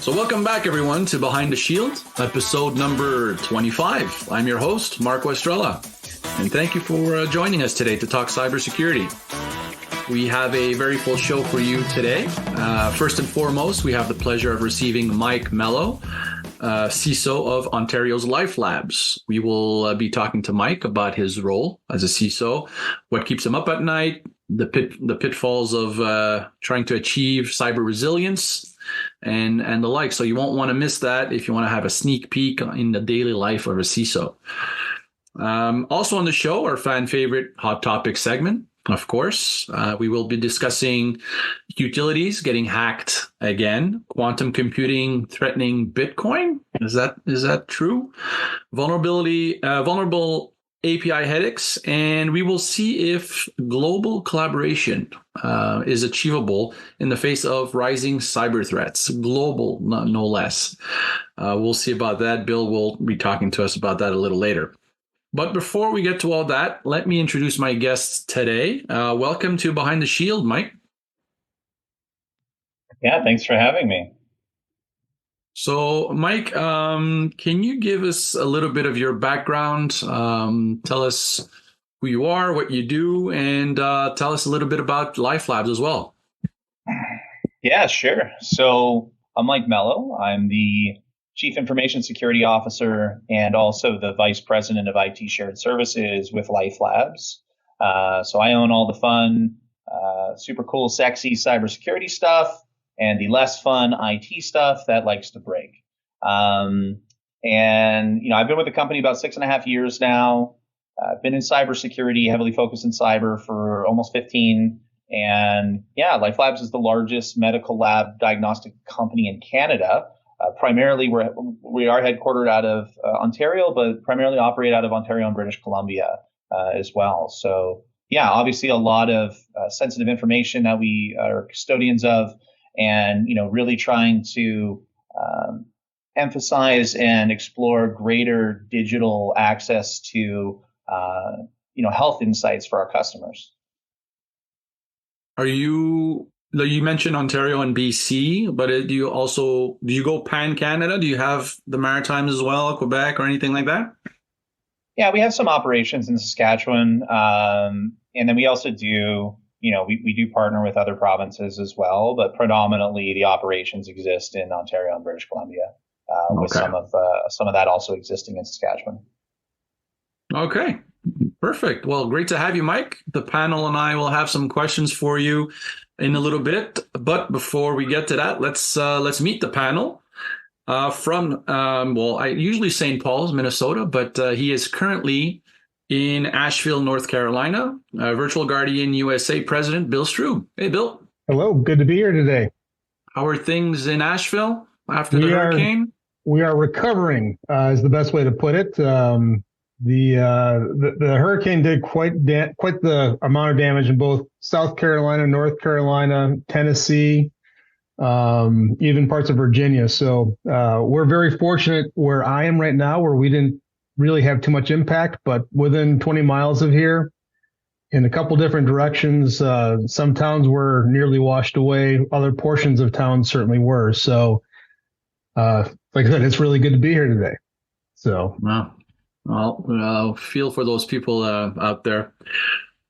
So welcome back, everyone, to Behind the Shield, episode number 25. I'm your host, Mark Westrella, and thank you for joining us today to talk cybersecurity. We have a very full show for you today. First and foremost, we have the pleasure of receiving Mike Melo, CISO of Ontario's Life Labs. We will be talking to Mike about his role as a CISO, what keeps him up at night, the pitfalls of trying to achieve cyber resilience, and the like. So you won't want to miss that if you want to have a sneak peek in the daily life of a CISO. Also on the show, our fan favorite Hot Topic segment. Of course, we will be discussing utilities getting hacked again, quantum computing threatening Bitcoin. Is that true? Vulnerable API headaches, and we will see if global collaboration is achievable in the face of rising cyber threats, global, no less. We'll see about that. Bill will be talking to us about that a little later. But before we get to all that, let me introduce my guests today. Welcome to Behind the Shield, Mike. Yeah, thanks for having me. So, Mike, can you give us a little bit of your background? Tell us who you are, what you do, and tell us a little bit about Life Labs as well. Yeah, sure. So I'm Mike Melo. I'm the Chief Information Security Officer and also the Vice President of IT Shared Services with Life Labs. So I own all the fun, super cool, sexy cybersecurity stuff and the less fun IT stuff that likes to break. And, I've been with the company about 6.5 years now. I've been in cybersecurity, heavily focused in cyber for almost 15. And yeah, Life Labs is the largest medical lab diagnostic company in Canada. Primarily, we are headquartered out of Ontario, but primarily operate out of Ontario and British Columbia as well. So yeah, obviously a lot of sensitive information that we are custodians of, and really trying to emphasize and explore greater digital access to health insights for our customers. You mentioned Ontario and BC, but do you go pan Canada? Do you have the Maritimes as well, Quebec or anything like that? Yeah, we have some operations in Saskatchewan, and then we also do. We do partner with other provinces as well, but predominantly the operations exist in Ontario and British Columbia, with some of that also existing in Saskatchewan. Okay, perfect. Well, great to have you, Mike. The panel and I will have some questions for you in a little bit, but before we get to that, let's meet the panel from I usually St. Paul's, Minnesota, but he is currently in Asheville, North Carolina. Virtual Guardian USA President Bill Strube. Hey, Bill. Hello. Good to be here today. How are things in Asheville after the hurricane? We are recovering, is the best way to put it. The hurricane did quite the amount of damage in both South Carolina, North Carolina, Tennessee, even parts of Virginia. So we're very fortunate where I am right now, where we didn't really have too much impact, but within 20 miles of here, in a couple different directions, some towns were nearly washed away. Other portions of towns certainly were. So, like I said, it's really good to be here today. So, wow. Well, feel for those people out there.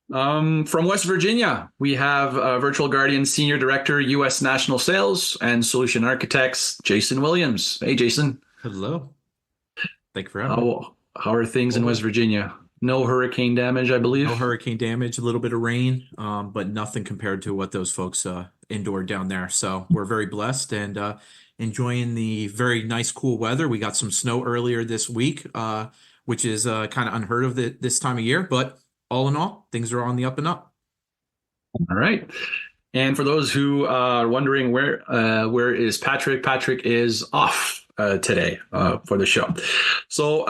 From West Virginia, we have Virtual Guardian Senior Director, U.S. National Sales and Solution Architects, Jason Williams. Hey, Jason. Hello. Thank you for having me. How are things in West Virginia? No hurricane damage, I believe. No hurricane damage, a little bit of rain, but nothing compared to what those folks endured down there. So we're very blessed and enjoying the very nice, cool weather. We got some snow earlier this week, which is kind of unheard of this time of year. But all in all, things are on the up and up. All right. And for those who are wondering where is Patrick? Patrick is off today for the show. So,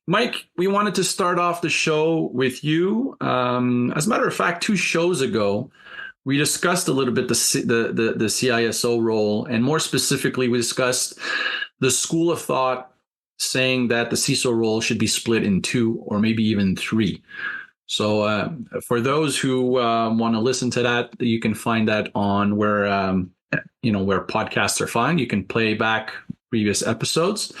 Mike, we wanted to start off the show with you. As a matter of fact, 2 shows ago, we discussed a little bit the CISO role, and more specifically, we discussed the school of thought saying that the CISO role should be split in 2 or maybe even 3. So for those who want to listen to that, you can find that on where where podcasts are fine, you can play back previous episodes.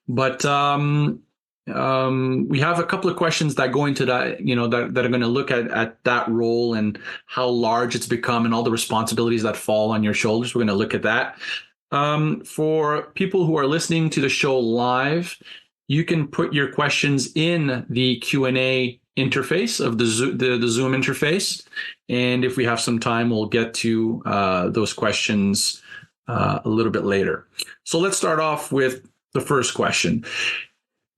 But we have a couple of questions that go into that, that are going to look at that role and how large it's become and all the responsibilities that fall on your shoulders. We're going to look at that. For people who are listening to the show live, you can put your questions in the Q&A interface of the Zoom interface. And if we have some time, we'll get to those questions a little bit later. So let's start off with the first question.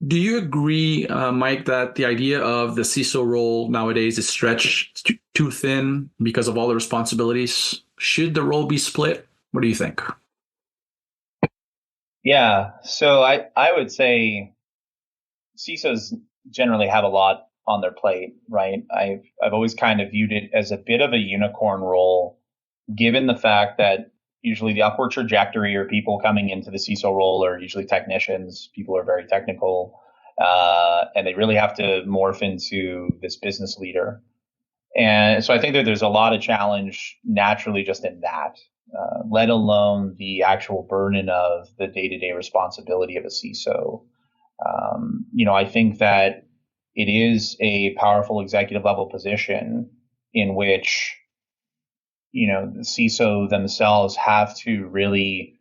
Do you agree, Mike, that the idea of the CISO role nowadays is stretched too thin because of all the responsibilities? Should the role be split? What do you think? Yeah, so I would say CISOs generally have a lot on their plate, right? I've always kind of viewed it as a bit of a unicorn role, given the fact that usually the upward trajectory or people coming into the CISO role are usually technicians. People are very technical, and they really have to morph into this business leader. And so I think that there's a lot of challenge naturally just in that, let alone the actual burden of the day-to-day responsibility of a CISO. I think that it is a powerful executive level position in which, the CISO themselves have to really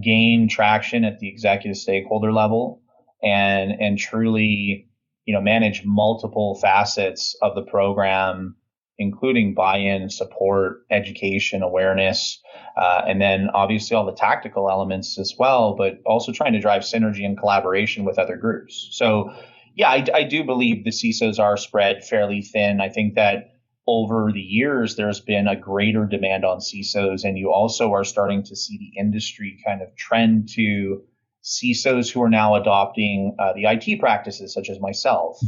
gain traction at the executive stakeholder level and truly, manage multiple facets of the program, including buy-in, support, education, awareness, and then obviously all the tactical elements as well, but also trying to drive synergy and collaboration with other groups. So, yeah, I do believe the CISOs are spread fairly thin. I think that over the years, there's been a greater demand on CISOs, and you also are starting to see the industry kind of trend to CISOs who are now adopting the IT practices, such as myself.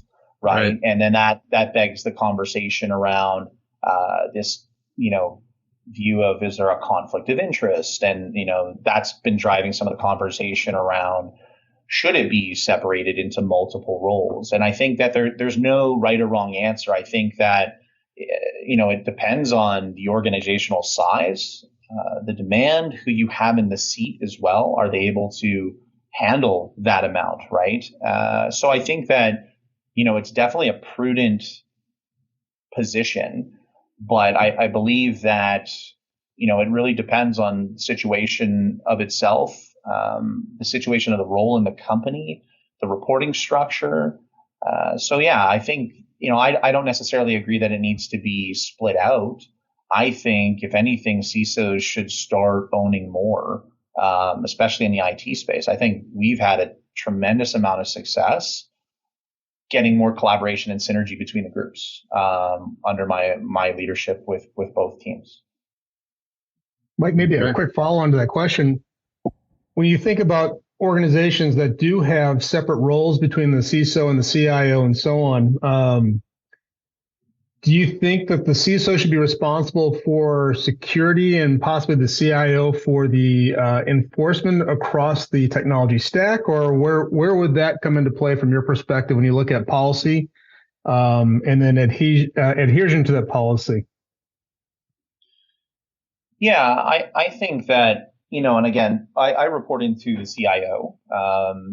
Right. And then that begs the conversation around this, view of, is there a conflict of interest? And, that's been driving some of the conversation around, should it be separated into multiple roles? And I think that there's no right or wrong answer. I think that, it depends on the organizational size, the demand, who you have in the seat as well. Are they able to handle that amount? Right. So I think that, it's definitely a prudent position, but I believe that, it really depends on the situation of itself, the situation of the role in the company, the reporting structure. So, yeah, I think, I don't necessarily agree that it needs to be split out. I think, if anything, CISOs should start owning more, especially in the IT space. I think we've had a tremendous amount of success getting more collaboration and synergy between the groups under my leadership with both teams. Mike, maybe a quick follow-on to that question. When you think about organizations that do have separate roles between the CISO and the CIO and so on, do you think that the CISO should be responsible for security and possibly the CIO for the enforcement across the technology stack? Or where would that come into play from your perspective when you look at policy and then adhesion to that policy? Yeah, I think that, and again, I report into the CIO.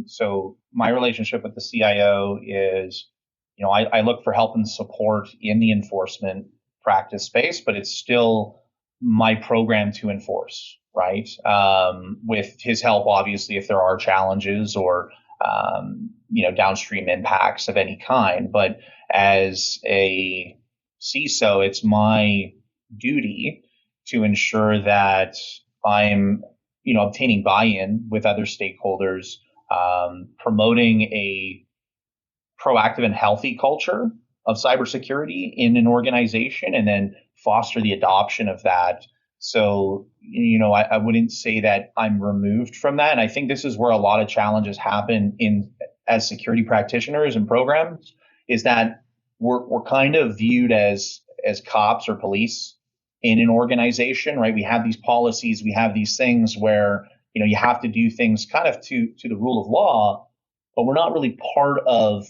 So my relationship with the CIO is, I look for help and support in the enforcement practice space, but it's still my program to enforce, right? With his help, obviously, if there are challenges or, downstream impacts of any kind. But as a CISO, it's my duty to ensure that I'm, obtaining buy-in with other stakeholders, promoting a proactive and healthy culture of cybersecurity in an organization, and then foster the adoption of that. So, I wouldn't say that I'm removed from that. And I think this is where a lot of challenges happen as security practitioners and programs, is that we're kind of viewed as cops or police in an organization, right? We have these policies, we have these things where, you have to do things kind of to the rule of law, but we're not really part of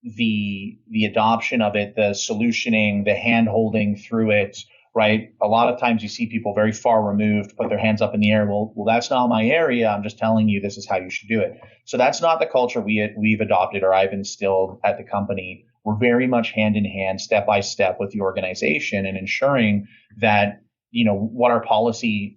the adoption of it, the solutioning, the hand holding through it, right? A lot of times you see people very far removed put their hands up in the air. Well, that's not my area. I'm just telling you this is how you should do it. So that's not the culture we've adopted or I've instilled at the company. We're very much hand in hand, step by step with the organization and ensuring that, what policies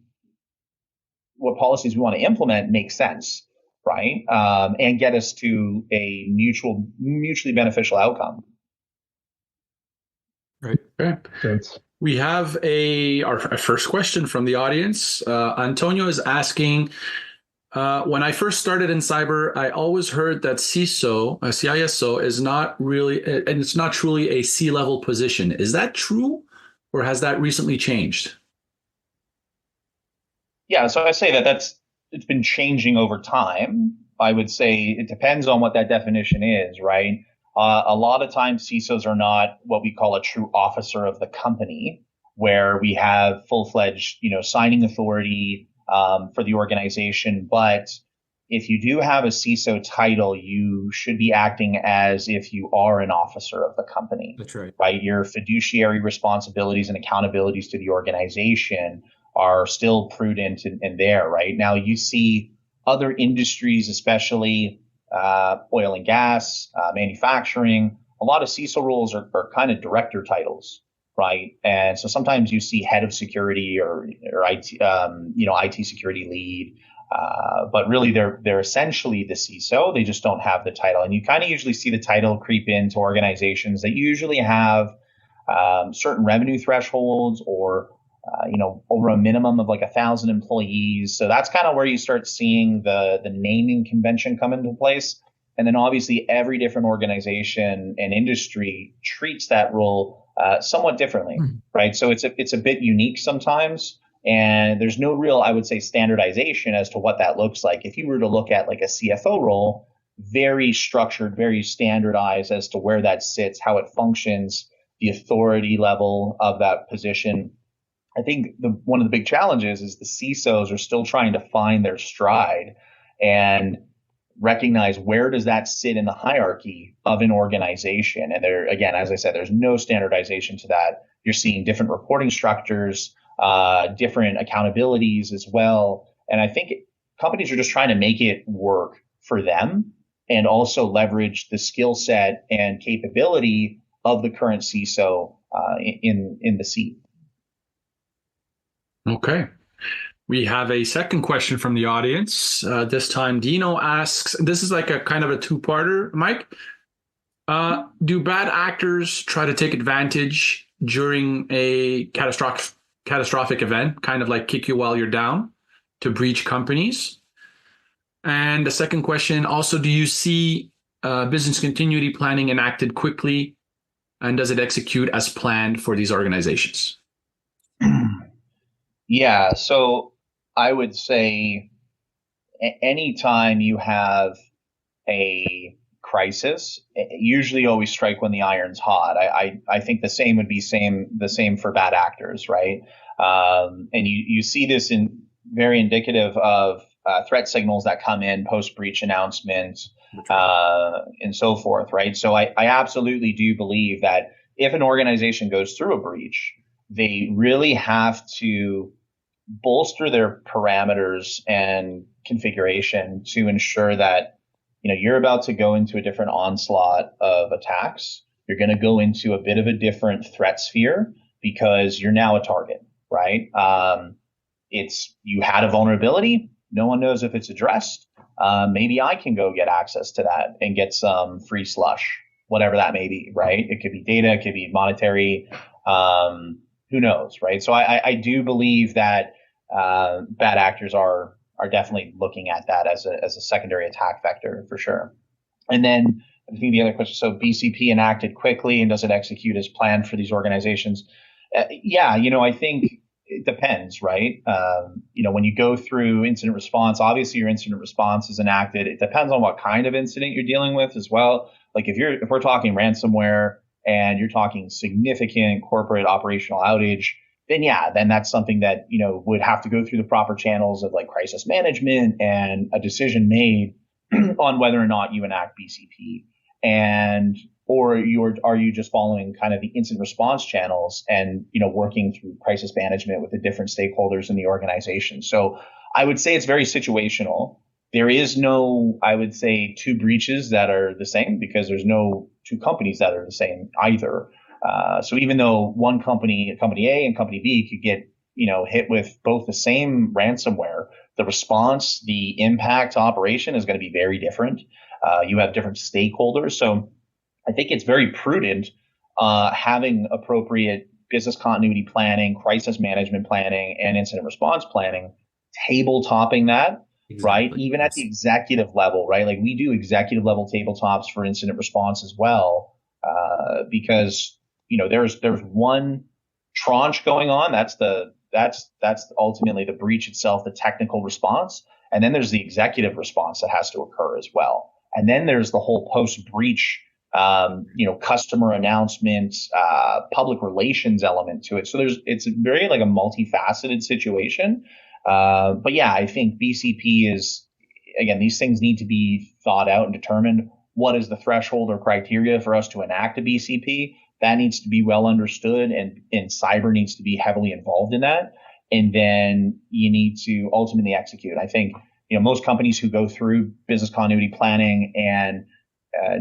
we want to implement make sense, right? And get us to a mutually beneficial outcome. Right. Okay. Thanks. We have our first question from the audience. Antonio is asking, when I first started in cyber, I always heard that CISO is not really, and it's not truly a C-level position. Is that true, or has that recently changed? Yeah, so I say it's been changing over time. I would say it depends on what that definition is, right? A lot of times CISOs are not what we call a true officer of the company, where we have full-fledged, signing authority for the organization. But if you do have a CISO title, you should be acting as if you are an officer of the company. That's right. Right? Your fiduciary responsibilities and accountabilities to the organization are still prudent and there, right? Now you see other industries, especially oil and gas, manufacturing, a lot of CISO roles are kind of director titles, right? And so sometimes you see head of security or IT, IT security lead, but really they're essentially the CISO. They just don't have the title. And you kind of usually see the title creep into organizations that usually have certain revenue thresholds or over a minimum of like 1,000 employees. So that's kind of where you start seeing the naming convention come into place. And then obviously every different organization and industry treats that role somewhat differently, right? So it's a bit unique sometimes. And there's no real, I would say, standardization as to what that looks like. If you were to look at like a CFO role, very structured, very standardized as to where that sits, how it functions, the authority level of that position. I think one of the big challenges is the CISOs are still trying to find their stride and recognize where does that sit in the hierarchy of an organization. And there, again, as I said, there's no standardization to that. You're seeing different reporting structures, different accountabilities as well. And I think companies are just trying to make it work for them and also leverage the skill set and capability of the current CISO in the seat. Okay. We have a second question from the audience. This time, Dino asks, this is like a kind of a two-parter, Mike. Do bad actors try to take advantage during a catastrophic event, kind of like kick you while you're down, to breach companies? And the second question, also, do you see business continuity planning enacted quickly, and does it execute as planned for these organizations? Yeah, so I would say anytime you have a crisis, usually always strike when the iron's hot. I think the same would be the same for bad actors, right? And you see this in very indicative of threat signals that come in post-breach announcements and so forth, right? So I absolutely do believe that if an organization goes through a breach, they really have to bolster their parameters and configuration to ensure that, you're about to go into a different onslaught of attacks. You're going to go into a bit of a different threat sphere because you're now a target, right? You had a vulnerability. No one knows if it's addressed. Maybe I can go get access to that and get some free slush, whatever that may be, right? It could be data, it could be monetary, who knows, right? So I do believe that bad actors are definitely looking at that as a secondary attack vector for sure. And then I think the other question, so BCP enacted quickly and does it execute as planned for these organizations? Yeah, I think it depends, right? When you go through incident response, obviously your incident response is enacted. It depends on what kind of incident you're dealing with as well. Like if we're talking ransomware and you're talking significant corporate operational outage, then that's something that, would have to go through the proper channels of like crisis management and a decision made on whether or not you enact BCP. And or are you just following kind of the incident response channels and, working through crisis management with the different stakeholders in the organization? So I would say it's very situational. There is no, I would say, two breaches that are the same, because there's no two companies that are the same either. So even though one company, company A and company B, could get, hit with both the same ransomware, the response, the impact operation is going to be very different. You have different stakeholders. So I think it's very prudent having appropriate business continuity planning, crisis management planning, and incident response planning, tabletopping that. Exactly. Right? Even at the executive level, right? Like, we do executive level tabletops for incident response as well, because, there's one tranche going on. That's ultimately the breach itself, the technical response. And then there's the executive response that has to occur as well. And then there's the whole post-breach, customer announcements, public relations element to it. So it's very like a multifaceted situation. But yeah, I think BCP is, again, these things need to be thought out and determined. What is the threshold or criteria for us to enact a BCP? That needs to be well understood, and cyber needs to be heavily involved in that. And then you need to ultimately execute. I think, most companies who go through business continuity planning and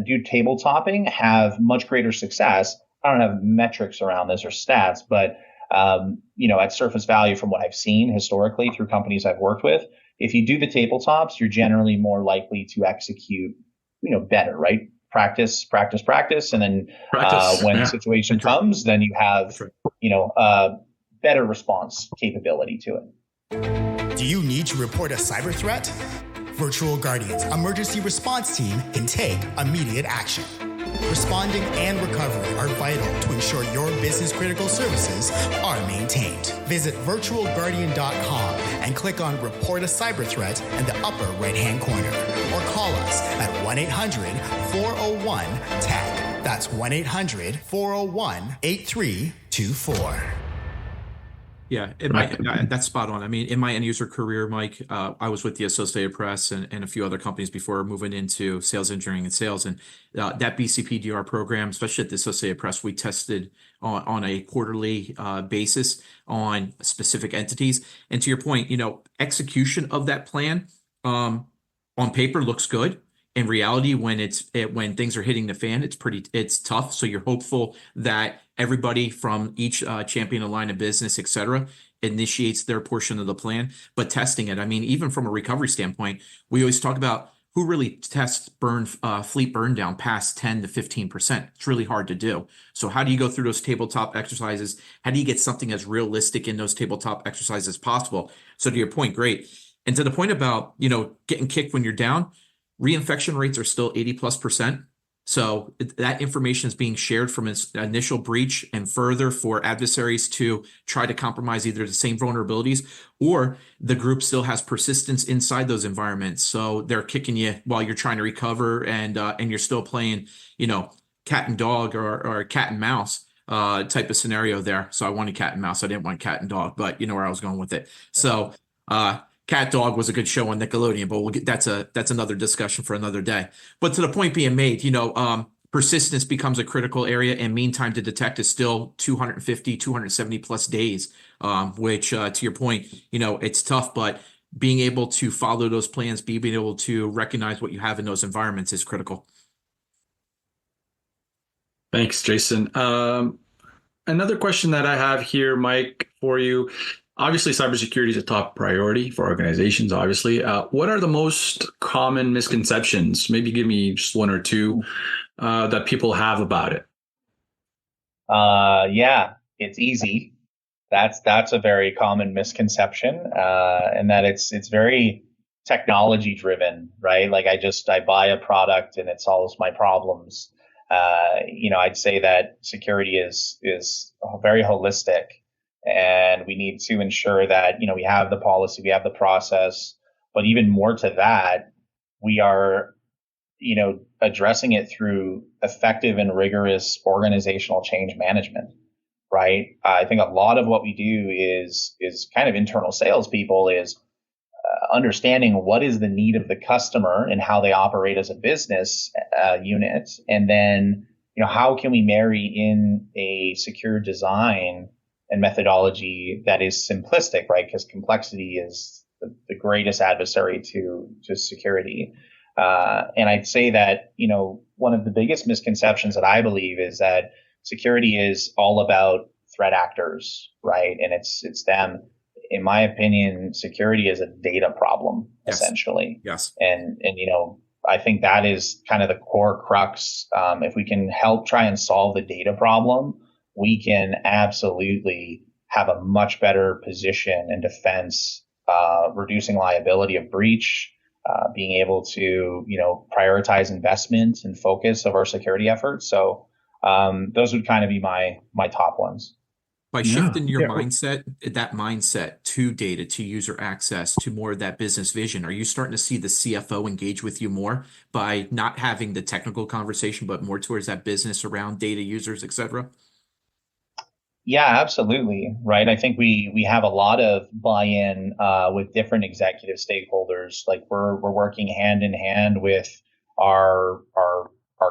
do tabletopping have much greater success. I don't have metrics around this or stats, but at surface value, from what I've seen historically through companies I've worked with, if you do the tabletops, you're generally more likely to execute, better, right? Practice, and then when the situation comes, then you have, better response capability to it. Do you need to report a cyber threat? Virtual Guardian's emergency response team can take immediate action. Responding and recovery are vital to ensure your business-critical services are maintained. Visit virtualguardian.com and click on Report a Cyber Threat in the upper right-hand corner. Or call us at 1-800-401-TECH. That's 1-800-401-8324. Yeah, that's spot on. I mean, in my end user career, Mike, I was with the Associated Press and a few other companies before moving into sales engineering and sales. And that BCP-DR program, especially at the Associated Press, we tested on a quarterly basis on specific entities. And to your point, execution of that plan on paper looks good. In reality, when things are hitting the fan, it's tough. So you're hopeful that everybody from each champion of line of business, et cetera, initiates their portion of the plan. But testing it, I mean, even from a recovery standpoint, we always talk about who really tests fleet burn down past 10 to 15%. It's really hard to do. So how do you go through those tabletop exercises? How do you get something as realistic in those tabletop exercises as possible? So to your point, great. And to the point about, getting kicked when you're down, reinfection rates are still 80+%. So that information is being shared from its initial breach and further for adversaries to try to compromise either the same vulnerabilities, or the group still has persistence inside those environments. So they're kicking you while you're trying to recover, and you're still playing, cat and dog or cat and mouse type of scenario there. So I wanted cat and mouse. I didn't want cat and dog, but you know where I was going with it. So Cat Dog was a good show on Nickelodeon, but that's another discussion for another day. But to the point being made, persistence becomes a critical area, and mean time to detect is still 250, 270 plus days, which to your point, it's tough, but being able to follow those plans, being able to recognize what you have in those environments is critical. Thanks, Jason. Another question that I have here, Mike, for you. Obviously, cybersecurity is a top priority for organizations, obviously. What are the most common misconceptions? Maybe give me just one or two that people have about it. Yeah, it's easy. That's a very common misconception, and that it's very technology driven, right? Like I buy a product and it solves my problems. I'd say that security is very holistic. And we need to ensure that, we have the policy, we have the process, but even more to that, we are, addressing it through effective and rigorous organizational change management, right? I think a lot of what we do is kind of internal salespeople is understanding what is the need of the customer and how they operate as a business unit, and then how can we marry in a secure design and methodology that is simplistic, right? Because complexity is the greatest adversary to security. And I'd say that, one of the biggest misconceptions that I believe is that security is all about threat actors, right? And it's them. In my opinion, security is a data problem, Yes. essentially. Yes. And I think that is kind of the core crux. If we can help try and solve the data problem, we can absolutely have a much better position and defense, reducing liability of breach, being able to, prioritize investment and focus of our security efforts. So those would kind of be my top ones. By Yeah. shifting your Yeah. that mindset to data, to user access, to more of that business vision, are you starting to see the CFO engage with you more by not having the technical conversation, but more towards that business around data users, et cetera? Yeah, absolutely. Right. I think we have a lot of buy-in with different executive stakeholders. Like we're working hand in hand with our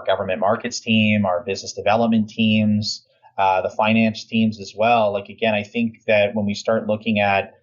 government markets team, our business development teams, the finance teams as well. Like again, I think that when we start looking at,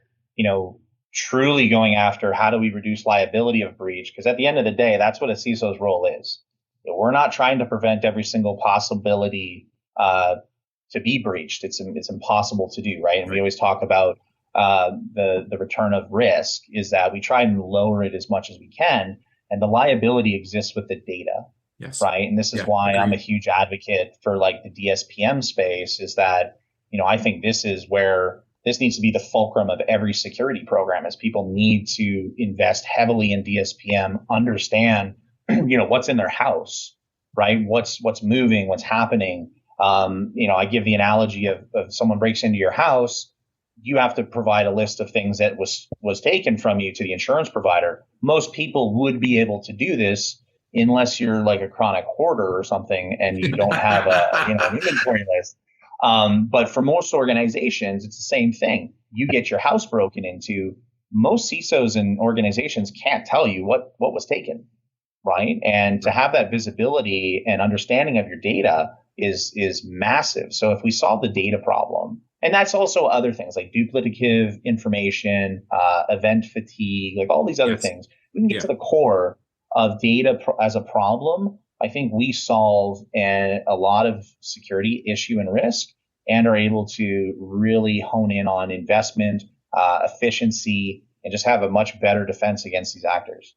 truly going after how do we reduce liability of breach, because at the end of the day, that's what a CISO's role is. We're not trying to prevent every single possibility to be breached. It's impossible to do, right? And we always talk about the return of risk is that we try and lower it as much as we can, and the liability exists with the data. Yes. Right. And this is why I'm a huge advocate for like the DSPM space is that, I think this is where this needs to be the fulcrum of every security program as people need to invest heavily in DSPM, understand, what's in their house, right? What's moving, what's happening. I give the analogy of someone breaks into your house. You have to provide a list of things that was taken from you to the insurance provider. Most people would be able to do this unless you're like a chronic hoarder or something and you don't have an inventory list. But for most organizations, it's the same thing. You get your house broken into. Most CISOs and organizations can't tell you what was taken, right? And to have that visibility and understanding of your data is massive. So if we solve the data problem, and that's also other things like duplicative information, event fatigue, like all these other things, we can get to the core of data as a problem. I think we solve a lot of security issue and risk and are able to really hone in on investment, efficiency, and just have a much better defense against these actors.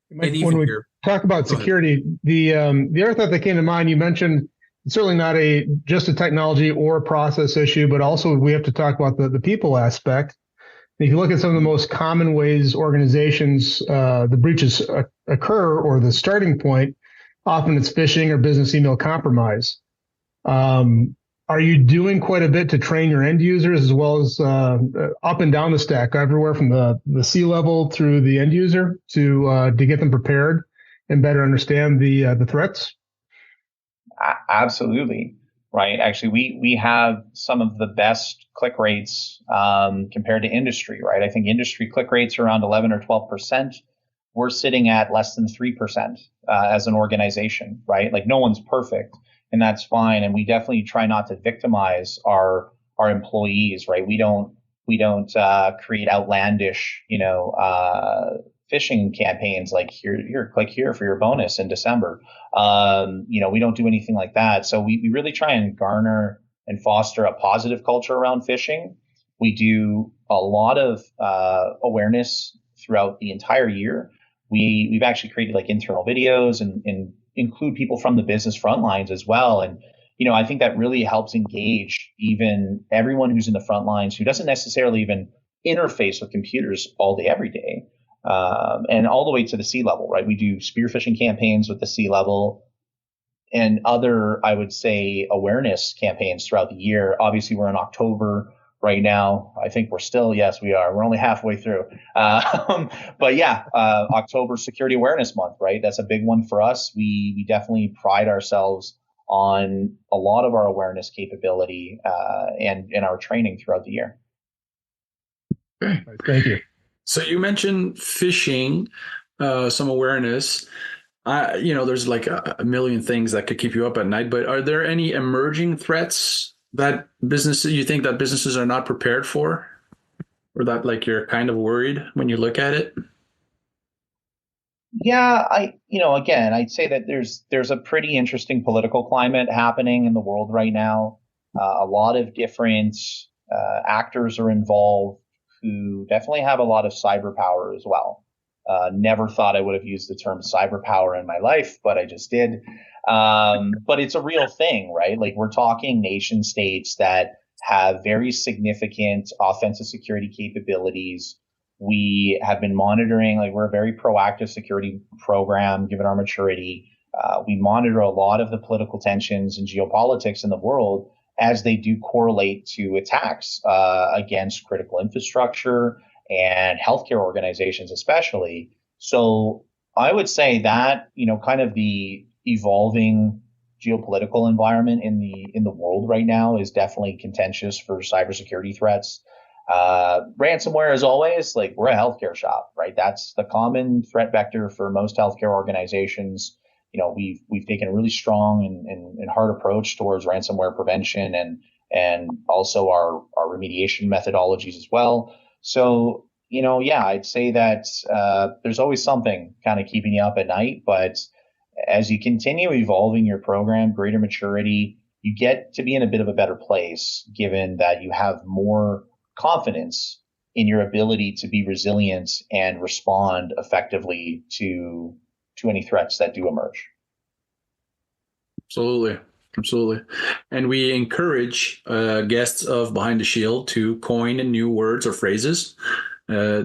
Mike, when we talk about security, the other thought that came to mind, you mentioned it's certainly not just a technology or a process issue, but also we have to talk about the people aspect. If you look at some of the most common ways organizations, the breaches occur or the starting point, often it's phishing or business email compromise. Are you doing quite a bit to train your end users as well as up and down the stack, everywhere from the C-level through the end user to get them prepared and better understand the threats? Absolutely. Right. Actually, we have some of the best click rates compared to industry, right? I think industry click rates are around 11 or 12%. We're sitting at less than 3% as an organization, right? Like no one's perfect and that's fine. And we definitely try not to victimize our employees, right? We don't create outlandish, phishing campaigns like here, click here for your bonus in December. We don't do anything like that. So we really try and garner and foster a positive culture around phishing. We do a lot of awareness throughout the entire year. We've actually created like internal videos and include people from the business front lines as well. And, I think that really helps engage even everyone who's in the front lines who doesn't necessarily even interface with computers all day, every day. And all the way to the C-level, right? We do spear phishing campaigns with the C-level and other, I would say, awareness campaigns throughout the year. Obviously, we're in October right now. I think yes, we are. We're only halfway through. But yeah, October Security Awareness Month, right? That's a big one for us. We definitely pride ourselves on a lot of our awareness capability and our training throughout the year. Thank you. So you mentioned phishing, some awareness. There's like a million things that could keep you up at night, but are there any emerging threats that you think that businesses are not prepared for, or that like you're kind of worried when you look at it? Yeah, again, I'd say that there's a pretty interesting political climate happening in the world right now. A lot of different actors are involved who definitely have a lot of cyber power as well. Never thought I would have used the term cyber power in my life, but I just did. But it's a real thing, right? Like we're talking nation states that have very significant offensive security capabilities. We have been monitoring, like we're a very proactive security program given our maturity. We monitor a lot of the political tensions and geopolitics in the world as they do correlate to attacks against critical infrastructure and healthcare organizations, especially. So I would say that, kind of the evolving geopolitical environment in the world right now is definitely contentious for cybersecurity threats. Ransomware, as always, like we're a healthcare shop, right? That's the common threat vector for most healthcare organizations. We've taken a really strong and hard approach towards ransomware prevention and also our remediation methodologies as well. So, I'd say that there's always something kind of keeping you up at night, but as you continue evolving your program, greater maturity, you get to be in a bit of a better place, given that you have more confidence in your ability to be resilient and respond effectively to any threats that do emerge. Absolutely. And we encourage guests of Behind the Shield to coin new words or phrases so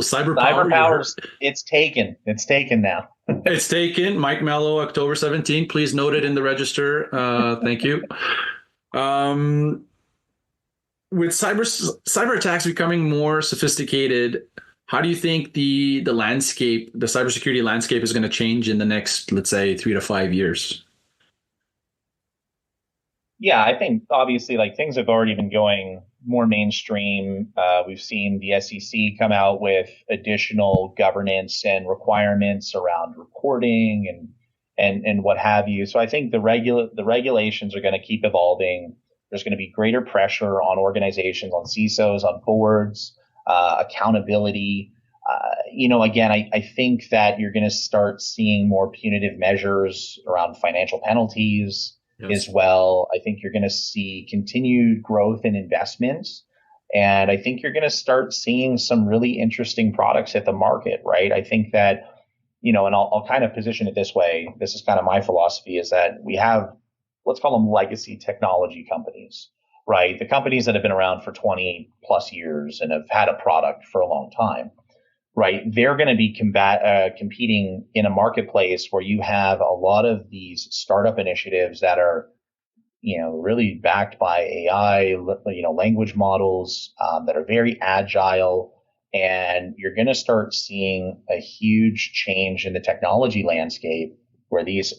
cyber powers, it's taken now. It's taken. Mike Melo, October 17th. Please note it in the register. Thank you. With cyber attacks becoming more sophisticated, how do you think the cybersecurity landscape is going to change in the next, let's say, 3 to 5 years? Yeah, I think obviously like things have already been going more mainstream. We've seen the SEC come out with additional governance and requirements around reporting and what have you. So I think the regulations are going to keep evolving. There's going to be greater pressure on organizations, on CISOs, on boards, accountability. Again, I think that you're going to start seeing more punitive measures around financial penalties as well. I think you're going to see continued growth in investments. And I think you're going to start seeing some really interesting products hit the market, right? I think that, and I'll kind of position it this way. This is kind of my philosophy, is that we have, let's call them legacy technology companies, right? The companies that have been around for 20 plus years and have had a product for a long time, right? They're going to be competing in a marketplace where you have a lot of these startup initiatives that are, really backed by AI, language models that are very agile. And you're going to start seeing a huge change in the technology landscape where these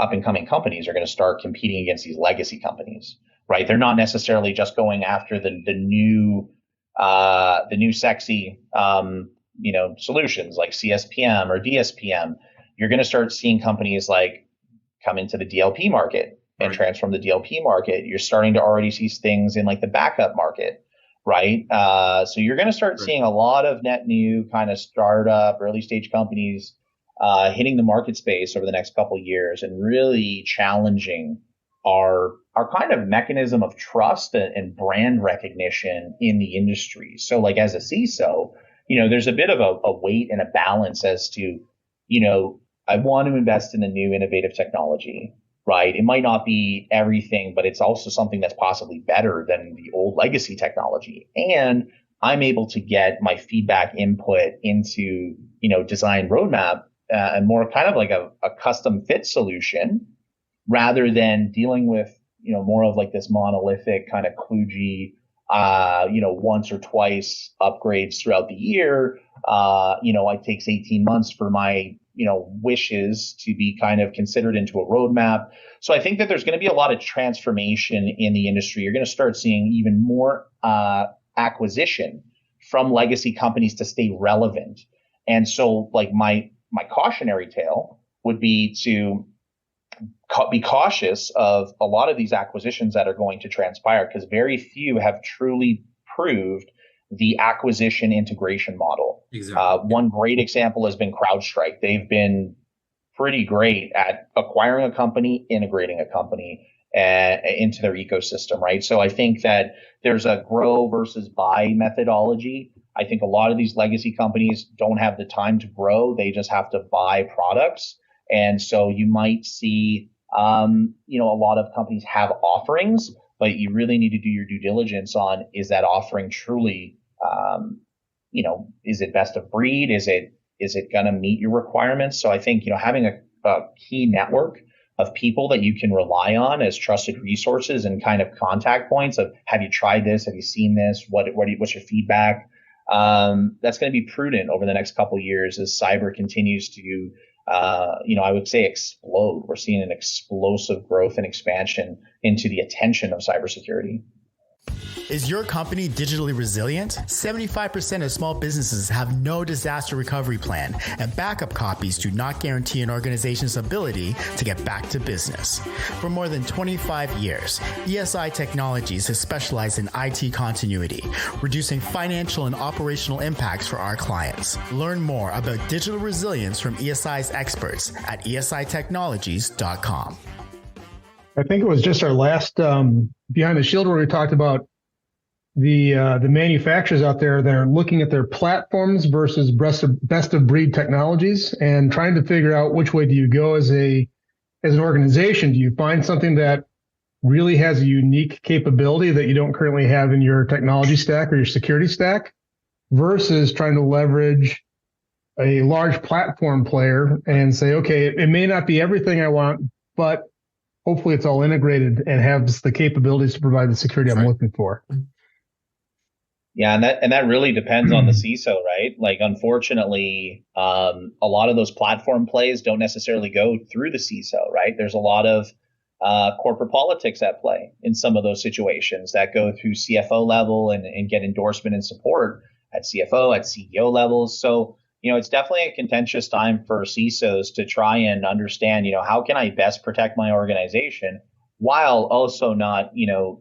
up and coming companies are going to start competing against these legacy companies, right? They're not necessarily just going after the new sexy, solutions like CSPM or DSPM. You're going to start seeing companies like come into the DLP market and transform the DLP market. You're starting to already see things in like the backup market, right? So you're going to start seeing a lot of net new kind of startup, early stage companies hitting the market space over the next couple of years and really challenging our kind of mechanism of trust and brand recognition in the industry. So like as a CISO, there's a bit of a weight and a balance as to, I want to invest in a new innovative technology, right? It might not be everything, but it's also something that's possibly better than the old legacy technology. And I'm able to get my feedback input into, design roadmap and more kind of like a custom fit solution rather than dealing with, more of like this monolithic kind of kludgy, once or twice upgrades throughout the year. It takes 18 months for my, wishes to be kind of considered into a roadmap. So I think that there's going to be a lot of transformation in the industry. You're going to start seeing even more acquisition from legacy companies to stay relevant. And so like my my cautionary tale would be to be cautious of a lot of these acquisitions that are going to transpire, because very few have truly proved the acquisition integration model. Exactly. One great example has been CrowdStrike. They've been pretty great at acquiring a company, integrating a company into their ecosystem, right? So I think that there's a grow versus buy methodology. I think a lot of these legacy companies don't have the time to grow. They just have to buy products. And so you might see, a lot of companies have offerings, but you really need to do your due diligence on, is that offering truly, is it best of breed? Is it going to meet your requirements? So I think, having a key network of people that you can rely on as trusted resources and kind of contact points of, have you tried this? Have you seen this? What's your feedback? That's going to be prudent over the next couple of years as cyber continues to, I would say explode. We're seeing an explosive growth and expansion into the attention of cybersecurity. Is your company digitally resilient? 75% of small businesses have no disaster recovery plan, and backup copies do not guarantee an organization's ability to get back to business. For more than 25 years, ESI Technologies has specialized in IT continuity, reducing financial and operational impacts for our clients. Learn more about digital resilience from ESI's experts at esitechnologies.com. I think it was just our last Behind the Shield where we talked about the manufacturers out there that are looking at their platforms versus best of breed technologies and trying to figure out which way do you go as an organization. Do you find something that really has a unique capability that you don't currently have in your technology stack or your security stack, versus trying to leverage a large platform player and say, okay, it may not be everything I want, but hopefully it's all integrated and has the capabilities to provide the security I'm looking for. Yeah, and that really depends on the CISO, right? Like, unfortunately, a lot of those platform plays don't necessarily go through the CISO, right? There's a lot of corporate politics at play in some of those situations that go through CFO level and get endorsement and support at CFO, at CEO levels. So, it's definitely a contentious time for CISOs to try and understand, how can I best protect my organization while also not,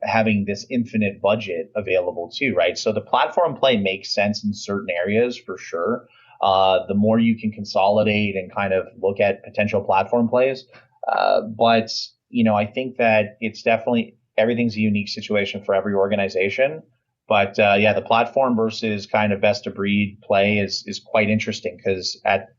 having this infinite budget available too, right? So the platform play makes sense in certain areas for sure. The more you can consolidate and kind of look at potential platform plays. But, I think that it's definitely, everything's a unique situation for every organization. But the platform versus kind of best of breed play is quite interesting, because at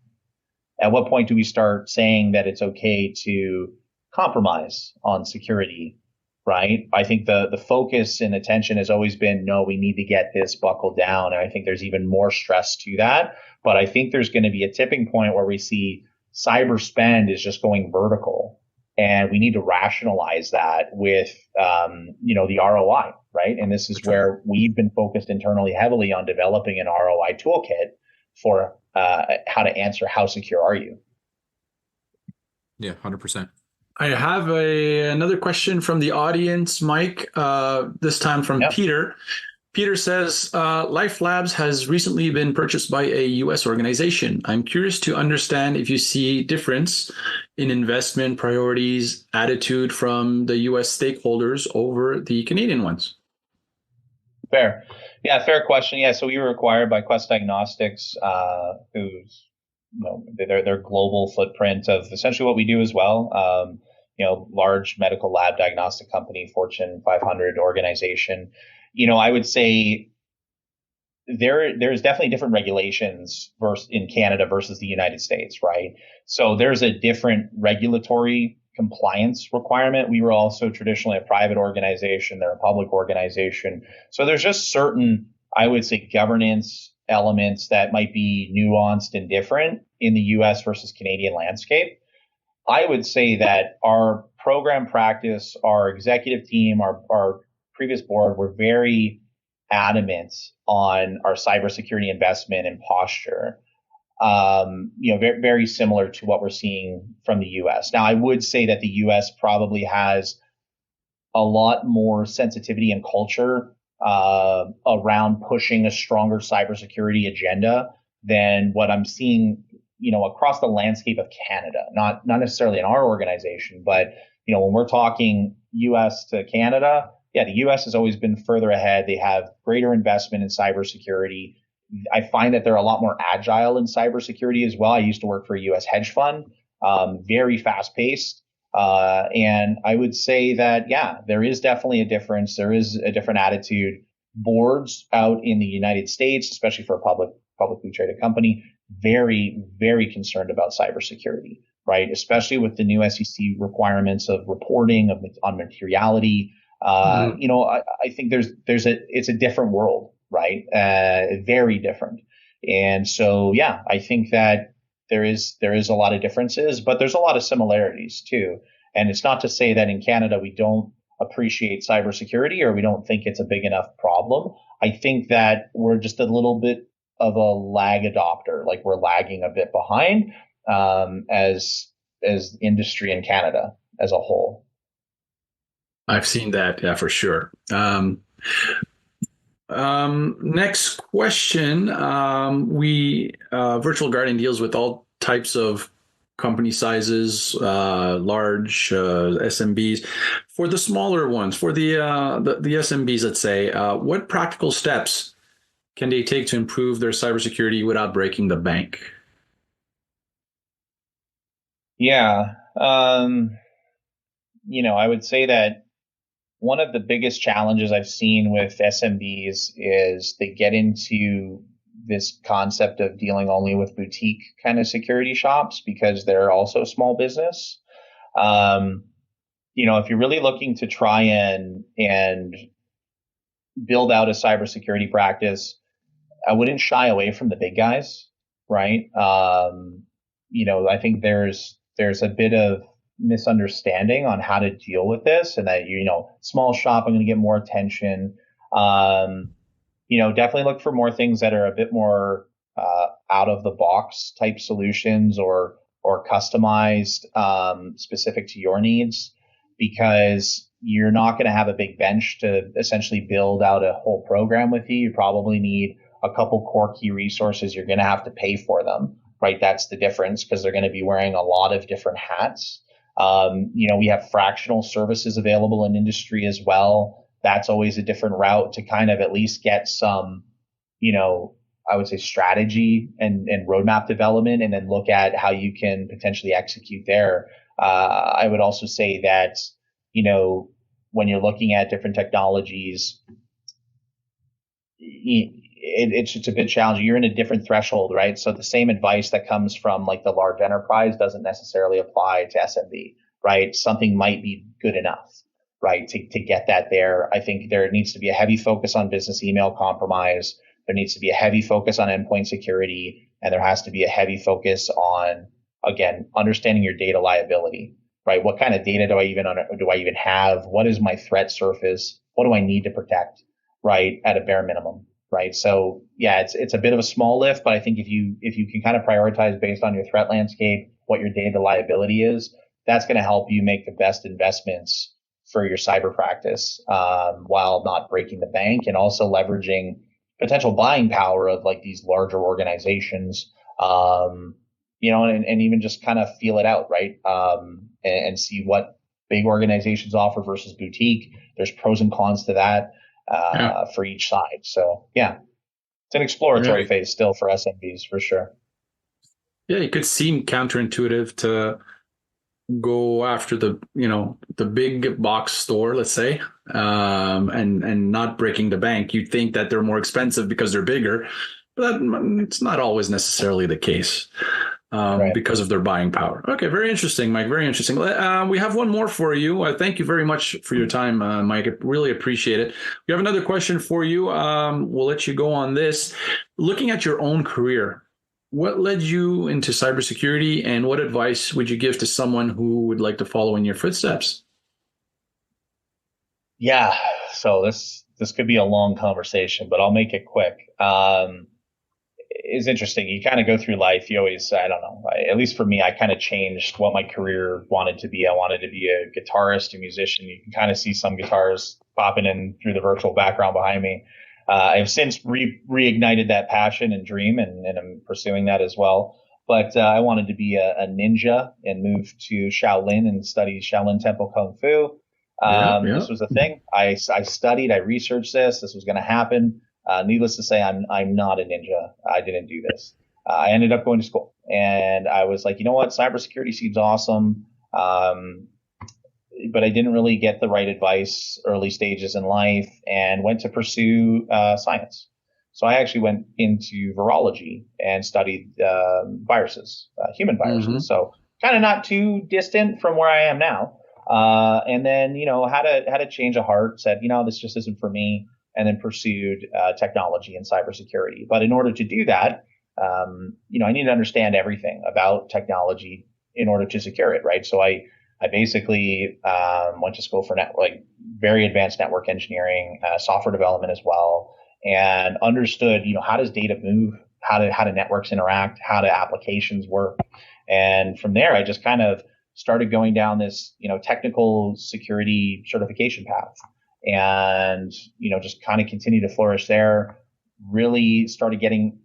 what point do we start saying that it's okay to compromise on security, right? I think the focus and attention has always been, no, we need to get this buckled down. And I think there's even more stress to that. But I think there's going to be a tipping point where we see cyber spend is just going vertical. And we need to rationalize that with, the ROI, right? And this is where we've been focused internally heavily on developing an ROI toolkit for how to answer, how secure are you? Yeah, 100%. I have another question from the audience, Mike, this time from Peter. Peter says, Life Labs has recently been purchased by a U.S. organization. I'm curious to understand if you see difference in investment priorities, attitude from the U.S. stakeholders over the Canadian ones. Fair. Yeah, fair question. Yeah, so we were acquired by Quest Diagnostics, who's, their global footprint of essentially what we do as well. Large medical lab diagnostic company, Fortune 500 organization. I would say there's definitely different regulations in Canada versus the United States, right? So there's a different regulatory compliance requirement. We were also traditionally a private organization. They're a public organization. So there's just certain, I would say, governance elements that might be nuanced and different in the US versus Canadian landscape. I would say that our program practice, our executive team, our previous board were very adamant on our cybersecurity investment and posture. Very, very similar to what we're seeing from the U.S. Now, I would say that the U.S. probably has a lot more sensitivity and culture around pushing a stronger cybersecurity agenda than what I'm seeing across the landscape of Canada, not necessarily in our organization, but when we're talking U.S. to Canada, yeah, the U.S. has always been further ahead. They have greater investment in cybersecurity. I find that they're a lot more agile in cybersecurity as well. I used to work for a U.S. hedge fund, very fast paced. And I would say that, yeah, there is definitely a difference. There is a different attitude. Boards out in the United States, especially for a publicly traded company, very, very concerned about cybersecurity, right? Especially with the new SEC requirements of reporting on materiality. I think it's a different world, right? Very different. And so, yeah, I think that there is a lot of differences, but there's a lot of similarities too. And it's not to say that in Canada we don't appreciate cybersecurity or we don't think it's a big enough problem. I think that we're just a little bit of a lag adopter, like we're lagging a bit behind as industry in Canada as a whole. I've seen that, yeah, for sure. Next question. Virtual Guardian deals with all types of company sizes, large SMBs. For the smaller ones, for the SMBs, let's say, what practical steps can they take to improve their cybersecurity without breaking the bank? Yeah, I would say that one of the biggest challenges I've seen with SMBs is they get into this concept of dealing only with boutique kind of security shops because they're also small business. If you're really looking to try and build out a cybersecurity practice, I wouldn't shy away from the big guys, right? I think there's a bit of misunderstanding on how to deal with this, and that small shop, I'm going to get more attention. Definitely look for more things that are a bit more out of the box type solutions or customized specific to your needs, because you're not going to have a big bench to essentially build out a whole program with you. You probably need a couple core key resources. You're going to have to pay for them, right? That's the difference, because they're going to be wearing a lot of different hats. We have fractional services available in industry as well. That's always a different route to kind of at least get some, I would say strategy and roadmap development, and then look at how you can potentially execute there. I would also say that, when you're looking at different technologies, it's a bit challenging. You're in a different threshold, right? So the same advice that comes from like the large enterprise doesn't necessarily apply to SMB, right? Something might be good enough, right, to get that there. I think there needs to be a heavy focus on business email compromise. There needs to be a heavy focus on endpoint security, and there has to be a heavy focus on, again, understanding your data liability, right? What kind of data do I even have? What is my threat surface? What do I need to protect, right, at a bare minimum, right? So yeah, it's a bit of a small lift, but I think if you can kind of prioritize based on your threat landscape, what your data liability is, that's going to help you make the best investments for your cyber practice, while not breaking the bank, and also leveraging potential buying power of like these larger organizations, and even just kind of feel it out, right? And see what big organizations offer versus boutique. There's pros and cons to that for each side. So yeah, it's an exploratory phase still for SMBs for sure. Yeah, it could seem counterintuitive to go after the big box store, let's say, and not breaking the bank. You'd think that they're more expensive because they're bigger, but it's not always necessarily the case, because of their buying power. Okay, very interesting, Mike. Very interesting. We have one more for you. Thank you very much for your time, Mike. I really appreciate it. We have another question for you. We'll let you go on this. Looking at your own career, what led you into cybersecurity, and what advice would you give to someone who would like to follow in your footsteps? Yeah, so this could be a long conversation, but I'll make it quick. It's interesting. You kind of go through life. You always, I don't know, at least for me, I kind of changed what my career wanted to be. I wanted to be a guitarist, a musician. You can kind of see some guitars popping in through the virtual background behind me. I've since reignited that passion and dream, and I'm pursuing that as well. but I wanted to be a ninja and moved to Shaolin and studied Shaolin Temple Kung Fu. This was a thing. I studied, I researched this. This was going to happen. Needless to say, I'm not a ninja. I didn't do this. I ended up going to school, and I was like, you know what, cybersecurity seems awesome. But I didn't really get the right advice early stages in life, and went to pursue science. So I actually went into virology and studied viruses, human viruses. Mm-hmm. So kind of not too distant from where I am now. And then, had a change of heart, said, this just isn't for me, and then pursued technology and cybersecurity. But in order to do that, I need to understand everything about technology in order to secure it, right? So I basically went to school for very advanced network engineering, software development as well, and understood, how does data move, how do networks interact, how do applications work, and from there I just kind of started going down this, technical security certification path, and just kind of continue to flourish there. Really started getting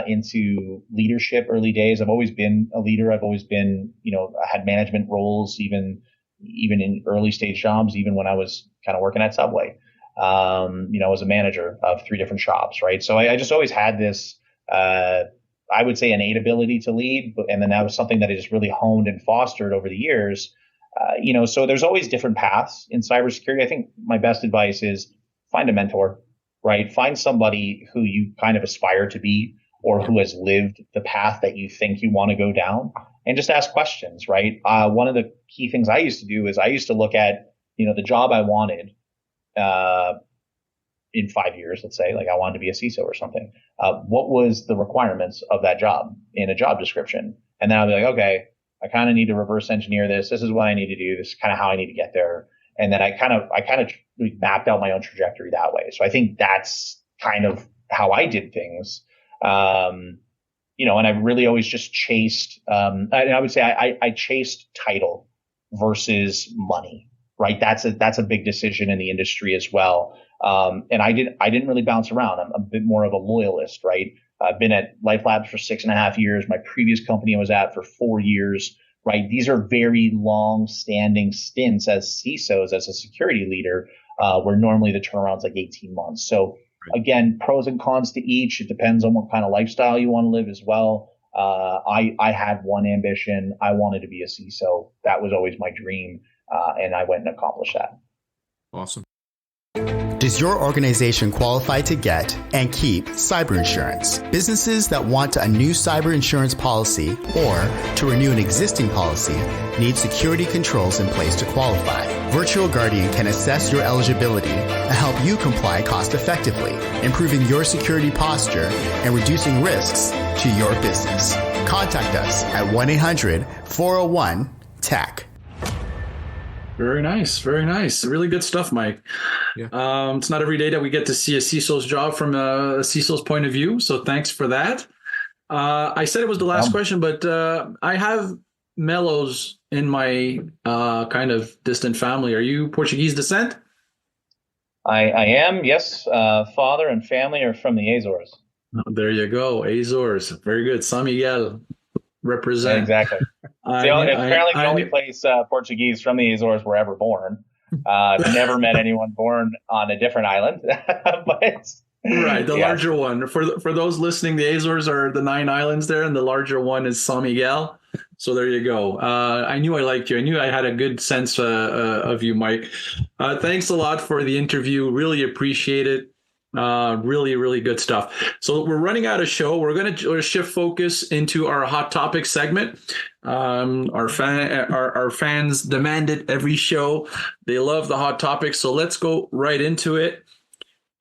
into leadership early days. I've always been a leader. I've always been, I had management roles, even in early stage jobs, even when I was kind of working at Subway. I was a manager of 3 different shops, right? So I just always had this, I would say, innate ability to lead, and then that was something that I just really honed and fostered over the years. So there's always different paths in cybersecurity. I think my best advice is find a mentor. Right? Find somebody who you kind of aspire to be, or who has lived the path that you think you want to go down, and just ask questions, right? One of the key things I used to do is I used to look at, the job I wanted in 5 years, let's say, like I wanted to be a CISO or something. What was the requirements of that job in a job description? And then I'll be like, okay, I kind of need to reverse engineer this. This is what I need to do. This is kind of how I need to get there. And then I kind of mapped out my own trajectory that way. So I think that's kind of how I did things. And I really always just chased, and I would say I chased title versus money, right? That's a big decision in the industry as well. And I didn't really bounce around. I'm a bit more of a loyalist, right? I've been at LifeLabs for 6.5 years. My previous company I was at for 4 years. Right. These are very long standing stints as CISOs, as a security leader, where normally the turnaround's like 18 months. So again, pros and cons to each. It depends on what kind of lifestyle you want to live as well. I had one ambition. I wanted to be a CISO. That was always my dream. And I went and accomplished that. Awesome. Does your organization qualify to get and keep cyber insurance? Businesses that want a new cyber insurance policy or to renew an existing policy need security controls in place to qualify. Virtual Guardian can assess your eligibility and help you comply cost effectively, improving your security posture and reducing risks to your business. Contact us at 1-800-401-TAC. Very nice. Very nice. Really good stuff, Mike. Yeah. It's not every day that we get to see a CISO's job from a CISO's point of view. So thanks for that. I said it was the last question, but I have Melos in my kind of distant family. Are you Portuguese descent? I am, yes. Father and family are from the Azores. Oh, there you go. Azores. Very good. San Miguel. Represent. Exactly. Apparently the only place Portuguese from the Azores were ever born. I've never met anyone born on a different island. But right, the larger one. For those listening, the Azores are the 9 islands there, and the larger one is San Miguel. So there you go. I knew I liked you. I knew I had a good sense of you, Mike. Thanks a lot for the interview. Really appreciate it. Really, really good stuff. So we're running out of show. We're going to shift focus into our hot topic segment. Our fans demand it every show. They love the hot topics. So let's go right into it.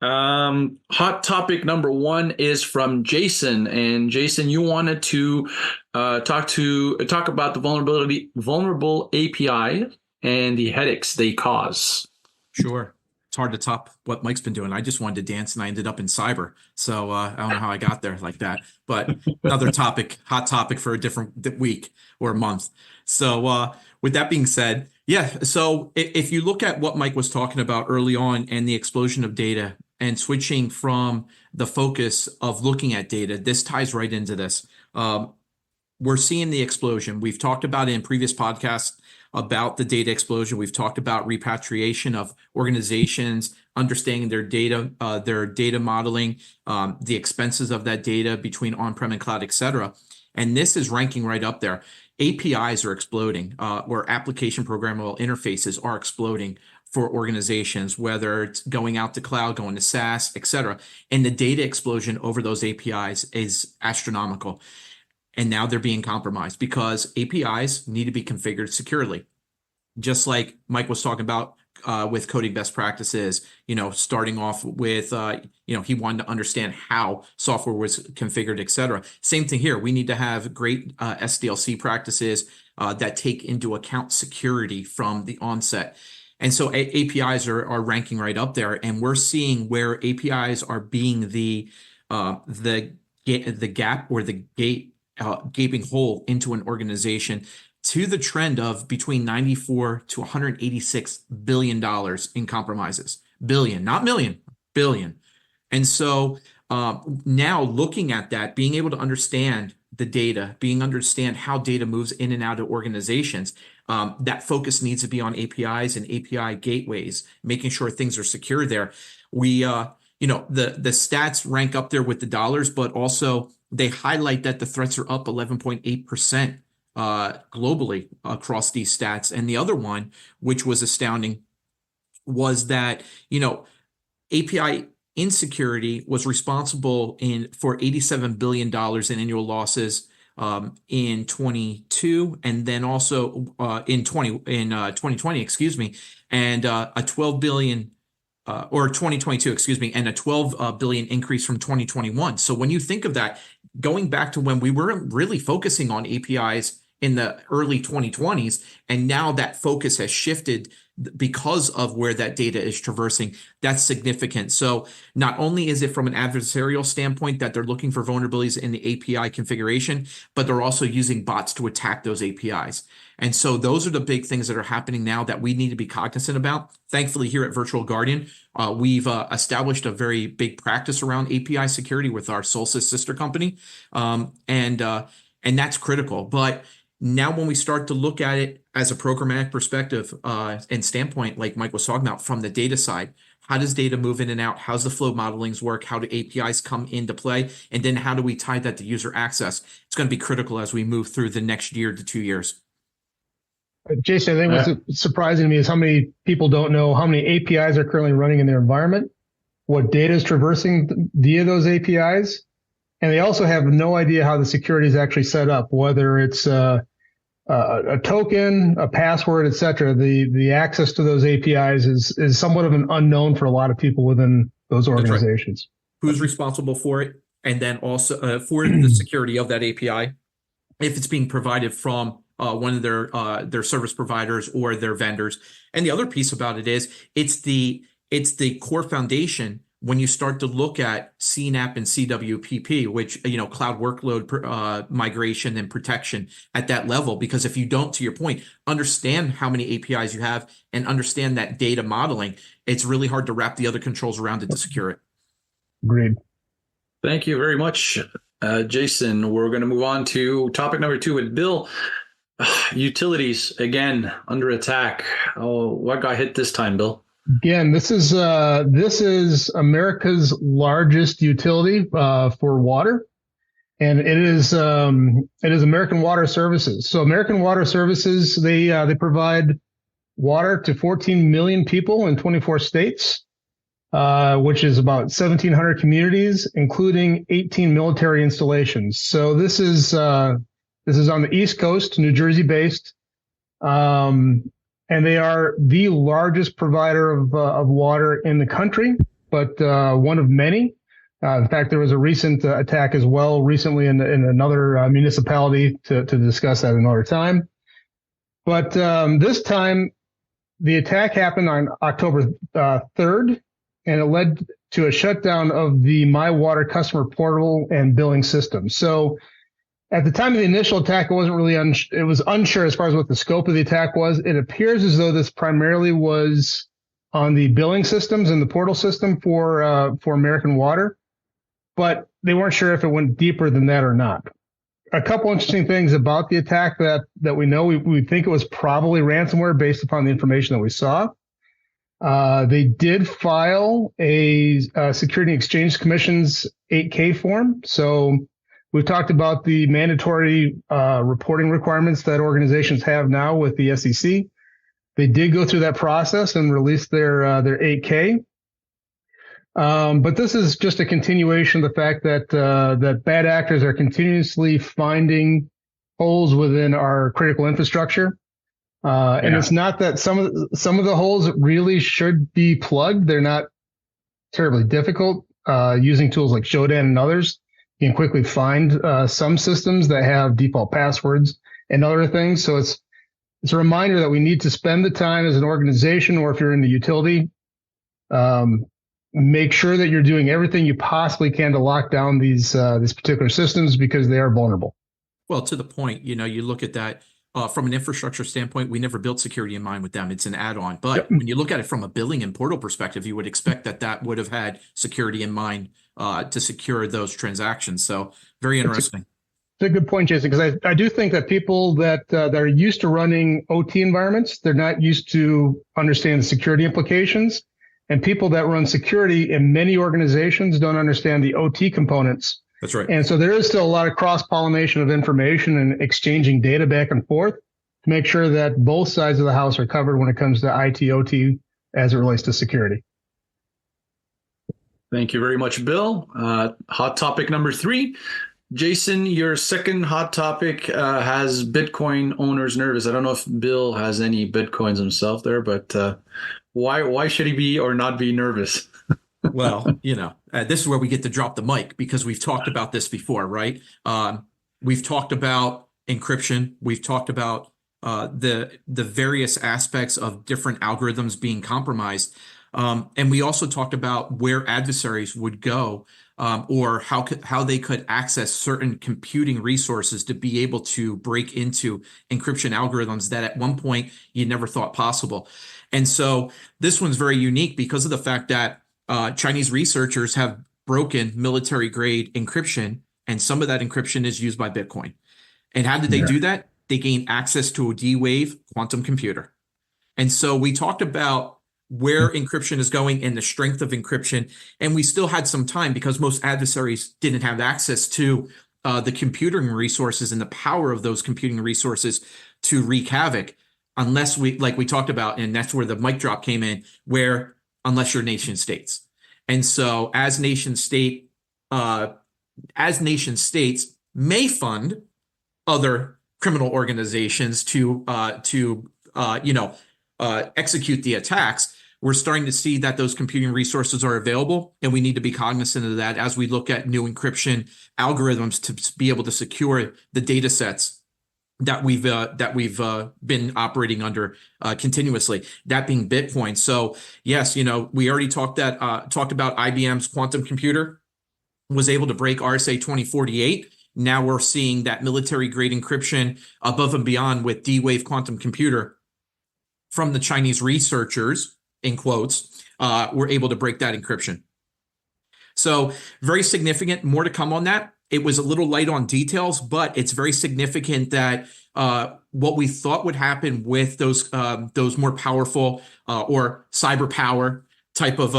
Hot topic number 1 is from Jason, and Jason, you wanted to talk about the vulnerable API and the headaches they cause. Sure. It's hard to top what Mike's been doing. I just wanted to dance and I ended up in cyber. So I don't know how I got there like that, but another topic, hot topic for a different week or month. So with that being said, so if you look at what Mike was talking about early on and the explosion of data and switching from the focus of looking at data, this ties right into this. we're seeing the explosion. We've talked about it in previous podcasts about the data explosion. We've talked about repatriation of organizations, understanding their data modeling, the expenses of that data between on-prem and cloud, et cetera. And this is ranking right up there. APIs are exploding, or application programmable interfaces are exploding for organizations, whether it's going out to cloud, going to SaaS, et cetera. And the data explosion over those APIs is astronomical. And now they're being compromised because APIs need to be configured securely. Just like Mike was talking about with coding best practices, starting off with, he wanted to understand how software was configured, et cetera. Same thing here. We need to have great SDLC practices that take into account security from the onset. And so APIs are ranking right up there, and we're seeing where APIs are being the gap or the gaping hole into an organization, to the trend of between $94 to $186 billion in compromises. Billion, not million, billion. And so now looking at that, being able to understand the data, understand how data moves in and out of organizations, that focus needs to be on APIs and API gateways, making sure things are secure there. We, the stats rank up there with the dollars, but also they highlight that the threats are up 11.8% globally across these stats. And the other one, which was astounding, was that, API insecurity was responsible for $87 billion in annual losses in 22, and then also in 2020, excuse me, and a 12 billion or 2022, excuse me, and a 12 billion increase from 2021. So when you think of that, going back to when we weren't really focusing on APIs in the early 2020s, and now that focus has shifted because of where that data is traversing, that's significant. So not only is it from an adversarial standpoint that they're looking for vulnerabilities in the API configuration, but they're also using bots to attack those APIs. And so those are the big things that are happening now that we need to be cognizant about. Thankfully, here at Virtual Guardian, we've established a very big practice around API security with our Solstice sister company, and that's critical. But now when we start to look at it as a programmatic perspective and standpoint, like Mike was talking about from the data side, how does data move in and out? How's the flow modelings work? How do APIs come into play? And then how do we tie that to user access? It's going to be critical as we move through the next year to 2 years. Jason, I think what's surprising to me is how many people don't know how many APIs are currently running in their environment, what data is traversing via those APIs, and they also have no idea how the security is actually set up, whether it's a token, a password, et cetera. The access to those APIs is somewhat of an unknown for a lot of people within those organizations. Right. Who's responsible for it? And then also for the security of that API, if it's being provided from one of their service providers or their vendors. And the other piece about it is it's the core foundation when you start to look at CNAP and CWPP, which, cloud workload migration and protection at that level. Because if you don't, to your point, understand how many APIs you have and understand that data modeling, it's really hard to wrap the other controls around it to secure it. Agreed. Thank you very much, Jason. We're going to move on to topic number 2 with Bill. Utilities, again, under attack. Oh, what got hit this time, Bill? Again, this is America's largest utility for water, and it is American Water Services. So American Water Services, they provide water to 14 million people in 24 states, which is about 1,700 communities, including 18 military installations. So this is on the East Coast, New Jersey based. And they are the largest provider of water in the country, but one of many. In fact, there was a recent attack as well recently in another municipality to discuss that another time. But this time, the attack happened on October 3rd, and it led to a shutdown of the My Water customer portal and billing system. So at the time of the initial attack, it wasn't really it was unsure as far as what the scope of the attack was. It appears as though this primarily was on the billing systems and the portal system for American Water, but they weren't sure if it went deeper than that or not. a couple interesting things about the attack that we know. We think it was probably ransomware based upon the information that we saw. They did file a Security and Exchange Commission's 8K form. So we've talked about the mandatory reporting requirements that organizations have now with the SEC. They did go through that process and release their 8K. But this is just a continuation of the fact that bad actors are continuously finding holes within our critical infrastructure. And it's not that some of the holes really should be plugged. They're not terribly difficult. Using tools like Shodan and others, you can quickly find some systems that have default passwords and other things. So it's a reminder that we need to spend the time as an organization, or if you're in the utility, make sure that you're doing everything you possibly can to lock down these particular systems, because they are vulnerable. Well, to the point, you look at that from an infrastructure standpoint, we never built security in mind with them. It's an add-on. But when you look at it from a billing and portal perspective, you would expect that would have had security in mind to secure those transactions. So very interesting. It's a good point, Jason, because I do think that people that are used to running OT environments, they're not used to understand the security implications. And people that run security in many organizations don't understand the OT components. That's right. And so there is still a lot of cross-pollination of information and exchanging data back and forth to make sure that both sides of the house are covered when it comes to IT, OT, as it relates to security. Thank you very much, Bill. Hot topic number 3. Jason, your second hot topic has Bitcoin owners nervous. I don't know if Bill has any Bitcoins himself there, but why should he be or not be nervous? Well, this is where we get to drop the mic, because we've talked about this before, right? We've talked about encryption. We've talked about the various aspects of different algorithms being compromised. And we also talked about where adversaries would go, or how they could access certain computing resources to be able to break into encryption algorithms that at one point you never thought possible. And so this one's very unique because of the fact that Chinese researchers have broken military-grade encryption, and some of that encryption is used by Bitcoin. And how did they do that? They gained access to a D-Wave quantum computer. And so we talked about where encryption is going and the strength of encryption, and we still had some time because most adversaries didn't have access to the computing resources and the power of those computing resources to wreak havoc, unless we talked about, and that's where the mic drop came in, unless you're nation states. And so as nation states may fund other criminal organizations to execute the attacks, we're starting to see that those computing resources are available, and we need to be cognizant of that as we look at new encryption algorithms to be able to secure the data sets that we've been operating under continuously, that being Bitcoin. So yes, we already talked about IBM's quantum computer was able to break RSA 2048. Now we're seeing that military grade encryption above and beyond with D-Wave quantum computer from the Chinese researchers, in quotes, were able to break that encryption. So very significant, more to come on that. It was a little light on details, but it's very significant that what we thought would happen with those more powerful or cyber power type of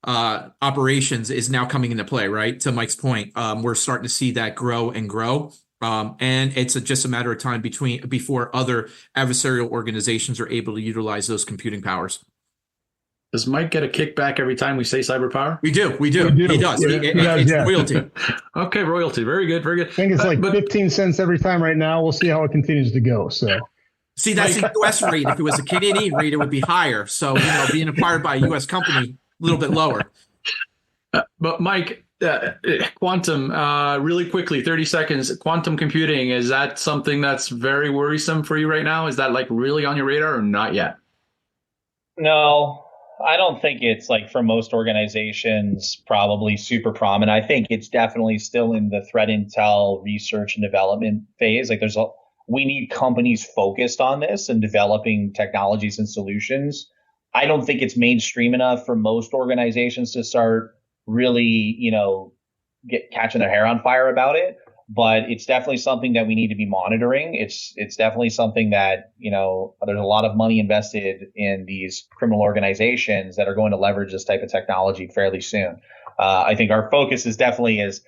operations is now coming into play, right? To Mike's point, we're starting to see that grow and grow. And it's just a matter of time before other adversarial organizations are able to utilize those computing powers. Does Mike get a kickback every time we say cyber power? We do. He does. It's royalty. Okay, royalty. Very good. Very good. I think it's like 15 cents every time right now. We'll see how it continues to go. So, see, that's the U.S. rate. If it was a Canadian rate, it would be higher. So, being acquired by a U.S. company, a little bit lower. But Mike, quantum, really quickly, 30 seconds. Quantum computing, is that something that's very worrisome for you right now? Is that really on your radar or not yet? No. I don't think it's for most organizations probably super prominent. I think it's definitely still in the threat intel research and development phase. We need companies focused on this and developing technologies and solutions. I don't think it's mainstream enough for most organizations to start really, catching their hair on fire about it. but it's definitely something that we need to be monitoring. It's definitely something that, there's a lot of money invested in these criminal organizations that are going to leverage this type of technology fairly soon. I think our focus is definitely, as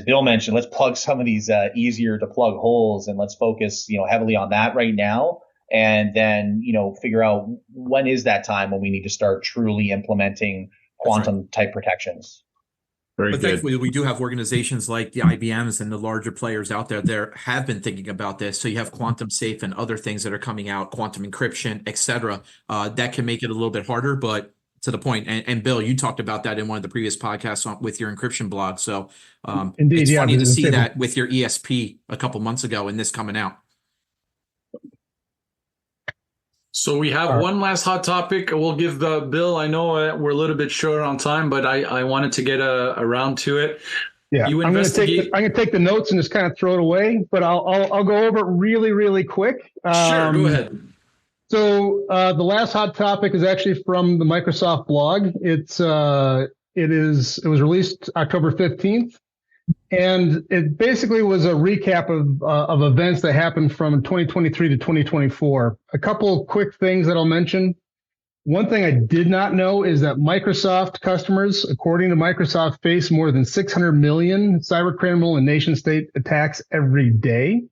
Bill mentioned, let's plug some of these easier to plug holes, and let's focus, heavily on that right now. And then, figure out when is that time when we need to start truly implementing quantum type protections. Very But good. thankfully, we do have organizations like the IBMs and the larger players out there have been thinking about this. So you have quantum safe and other things that are coming out, quantum encryption, et cetera, that can make it a little bit harder, but to the point. And Bill, you talked about that in one of the previous podcasts with your encryption blog. So Indeed, it's funny to see it's- that with your ESP a couple months ago and this coming out. So we have one last hot topic. We'll give Bill. I know we're a little bit short on time, but I wanted to get around to it. Yeah, I'm going to take the notes and just kind of throw it away, but I'll go over it really, really quick. Sure, go ahead. So the last hot topic is actually from the Microsoft blog. It was released October 15th. And it basically was a recap of events that happened from 2023 to 2024. A couple of quick things that I'll mention. One thing I did not know is that Microsoft customers, according to Microsoft, face more than 600 million cybercriminal and nation-state attacks every day.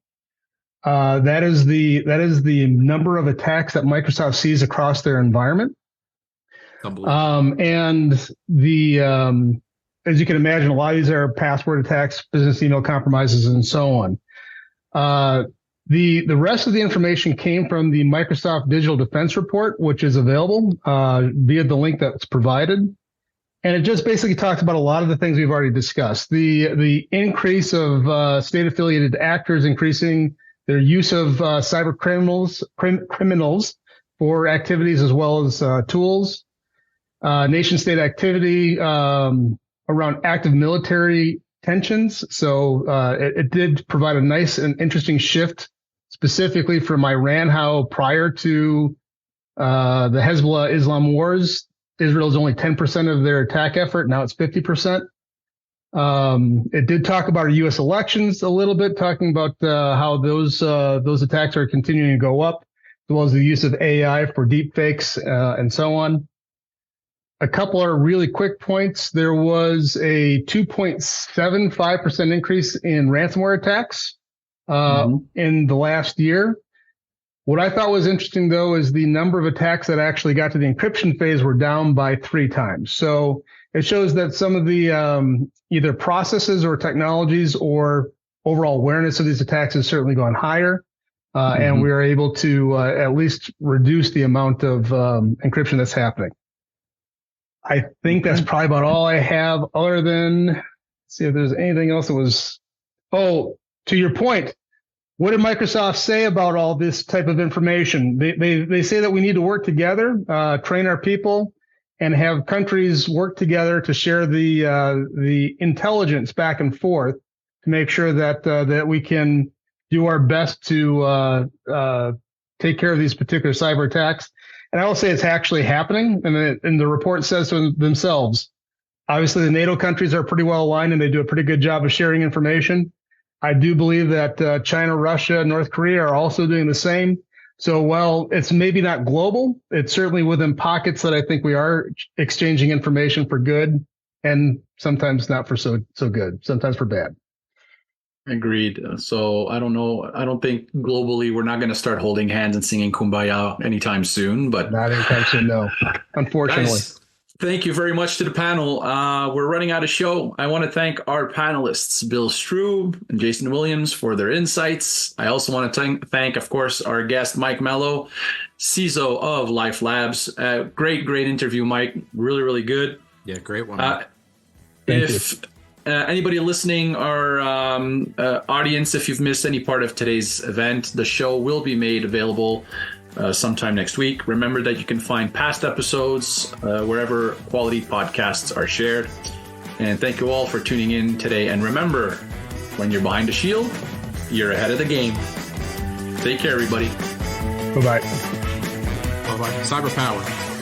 That is the number of attacks that Microsoft sees across their environment. As you can imagine, a lot of these are password attacks, business email compromises, and so on. The rest of the information came from the Microsoft Digital Defense Report, which is available via the link that's provided. And it just basically talks about a lot of the things we've already discussed. The increase of state-affiliated actors increasing their use of cyber criminals for activities as well as tools. Nation-state activity around active military tensions. So it did provide a nice and interesting shift specifically from Iran, how prior to the Hezbollah Islam wars, Israel is only 10% of their attack effort. Now it's 50%. It did talk about our U.S. elections a little bit, talking about how those attacks are continuing to go up, as well as the use of AI for deep fakes and so on. A couple of really quick points. There was a 2.75% increase in ransomware attacks in the last year. What I thought was interesting, though, is the number of attacks that actually got to the encryption phase were down by 3 times. So it shows that some of the either processes or technologies or overall awareness of these attacks has certainly gone higher. And we are able to at least reduce the amount of encryption that's happening. I think that's probably about all I have, other than, let's see if there's anything else that was, to your point, what did Microsoft say about all this type of information? They say that we need to work together, train our people, and have countries work together to share the intelligence back and forth to make sure that we can do our best to take care of these particular cyber attacks. And I will say it's actually happening, and the report says so themselves. Obviously, the NATO countries are pretty well aligned, and they do a pretty good job of sharing information. I do believe that China, Russia, North Korea are also doing the same. So while it's maybe not global, it's certainly within pockets that I think we are exchanging information for good, and sometimes not for so good, sometimes for bad. Agreed. So I don't know. I don't think globally we're not going to start holding hands and singing Kumbaya anytime soon. But not anytime soon, no. Unfortunately. Guys, thank you very much to the panel. We're running out of show. I want to thank our panelists, Bill Strube and Jason Williams, for their insights. I also want to thank, of course, our guest, Mike Melo, CISO of Life Labs. Great interview, Mike. Really, really good. Yeah, great one. If anybody listening, our audience, if you've missed any part of today's event, the show will be made available sometime next week. Remember that you can find past episodes wherever quality podcasts are shared. And thank you all for tuning in today. And remember, when you're behind a shield, you're ahead of the game. Take care, everybody. Bye-bye. Bye-bye. Cyber power.